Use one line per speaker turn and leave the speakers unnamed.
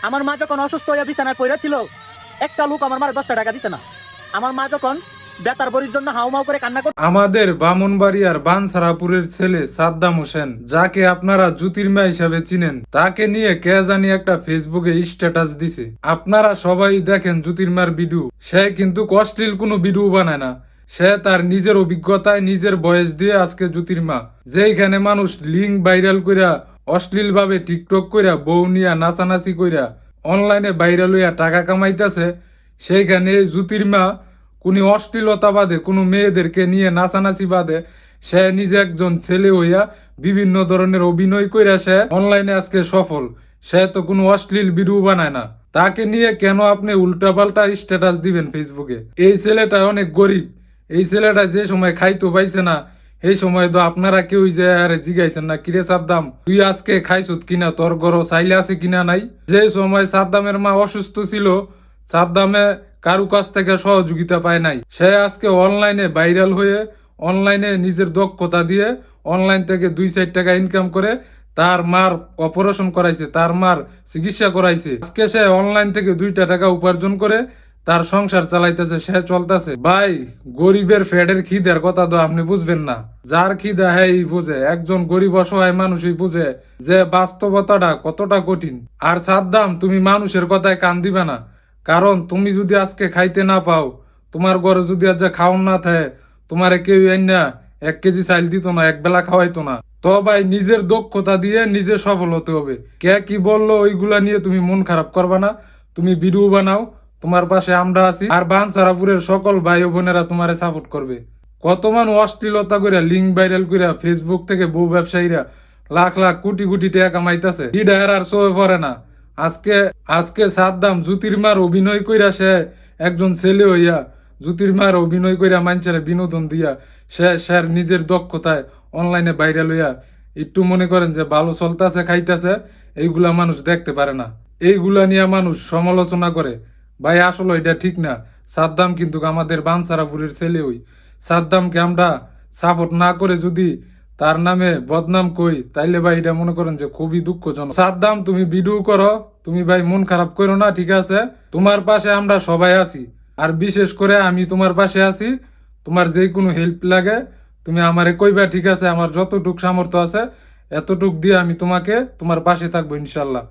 আমার মা যখন অসুস্থ হয়ে বিছানায় পড়ে ছিল, একটা লোক আমার মারে 10টা টাকা দিছে না। আমার মা যখন বেতার বড়ির জন্য হাউমাউ করে কান্না করতে,
আমাদের বামুনবাড়িয়ার বানসারাপুরের ছেলে সাদ্দাম হোসেন, যাকে আপনারা জ্যোতির্মা হিসাবে চিনেন, তাকে নিয়ে কে জানি একটা ফেসবুকে স্ট্যাটাস দিছে। আপনারা সবাই দেখেন জ্যোতির্মার ভিডিও। সে কিন্তু অশ্লীল কোনো ভিডিও বানায় না। সে তার নিজের অভিজ্ঞতায় নিজের বয়স দিয়ে আজকে জ্যোতির্মা, যেইখানে মানুষ লিঙ্ক ভাইরাল কইরা অশ্লীল ভাবে টিকটক কইরা বউ নিয়া নাচানাচি কইরা অনলাইনে ভাইরাল হইয়া টাকা কামাইতেছে, সেইখানে জ্যোতির্মা কোন অশ্লীলতা বাদে কোনো মেয়েদেরকে নিয়ে নাচানাচি বাদে সে নিজে একজন ছেলে হইয়া বিভিন্ন ধরনের অভিনয় কইরা সে অনলাইনে আজকে সফল। সে তো কোনো অশ্লীল ভিডিও বানায় না। তাকে নিয়ে কেন আপনি উল্টাপাল্টা স্ট্যাটাস দিবেন ফেসবুকে? এই ছেলেটা অনেক গরিব। এই ছেলেটা যে সময় খাইতো পাইছে না, এই সময় তো আপনারা কেউ যে আরে জিগাইছেন না, কিরে সাদ্দাম তুই আজকে খাইছত কিনা, তোর গরো চাইলে আছে কিনা নাই। যে সময় সাদ্দামের মা অসুস্থ ছিল, সাদ্দামে কারু কাছ থেকে সহযোগিতা পায় নাই। সে আজকে অনলাইনে ভাইরাল হয়ে অনলাইনে নিজের দক্ষতা দিয়ে অনলাইন থেকে 2-4 টাকা ইনকাম করে তার মার অপারেশন করাইছে, তার মার চিকিৎসা করাইছে। আজকে সে অনলাইন থেকে 2টা টাকা উপার্জন করে তার সংসার চালাইতেছে, সে চলতেছে। ভাই, গরিবের ফেডের খিদের কথা তো আপনি বুঝবেন না। যার খিদা হ্যাঁ বুঝে, একজন গরিব অসহায় মানুষই বুঝে যে বাস্তবতাটা কতটা কঠিন। আর সাদ্দাম, তুমি মানুষের কথায় কান দিবে না। কারণ তুমি যদি আজকে খাইতে না পাও, তোমার ঘরে যদি আজ খাওয়ান না থাকে, তোমারে কেউ না 1 কেজি চাইল দিত না, এক বেলা খাওয়াইতো না। তো ভাই, নিজের দক্ষতা দিয়ে নিজে সফল হতে হবে। কে কি বললো ওইগুলা নিয়ে তুমি মন খারাপ করবা না। তুমি ভিডিও বানাও, তোমার পাশে আমরা আছি। আর বানসারাপুরের সকল ভাই ও বোনেরা তোমারে সাপোর্ট করবে। কত মানুষ অশ্লীলতা করে লিঙ্ক ভাইরাল করে ফেসবুক থেকে বউ ব্যবসায়ীরা লাখ লাখ কোটি কোটি টাকা কামাইতেছে। ইডার আর শোয়ে পড়ে না। আজকে আজকে সাদ্দাম জ্যোতির্মার অভিনয় কইরা সে একজন ছেলে হইয়া জ্যোতির্মার অভিনয় কইরা মানুষের বিনোদন দিয়া সে নিজের দক্ষতায় অনলাইনে ভাইরাল হইয়া একটু মনে করেন যে ভালো চলতেছে, খাইতেছে, এইগুলা মানুষ দেখতে পারে না। এইগুলা নিয়ে মানুষ সমালোচনা করে। ভাই, আসলে এটা ঠিক না। সাদ্দাম কিন্তু আমাদের বানসারাপুরের ছেলে হই। সাদ্দামকে আমরা সাপোর্ট না করে যদি তার নামে বদনাম কই, তাইলে ভাই এটা মনে করেন যে খুবই দুঃখজনক। সাদ্দাম, তুমি ভিডিও করো, তুমি ভাই মন খারাপ করো না, ঠিক আছে? তোমার পাশে আমরা সবাই আছি। আর বিশেষ করে আমি তোমার পাশে আছি। তোমার যে কোনো হেল্প লাগে তুমি আমারে কইবা, ঠিক আছে? আমার যতটুক সামর্থ্য আছে এতটুক দিয়ে আমি তোমার পাশে থাকবো ইনশাল্লাহ।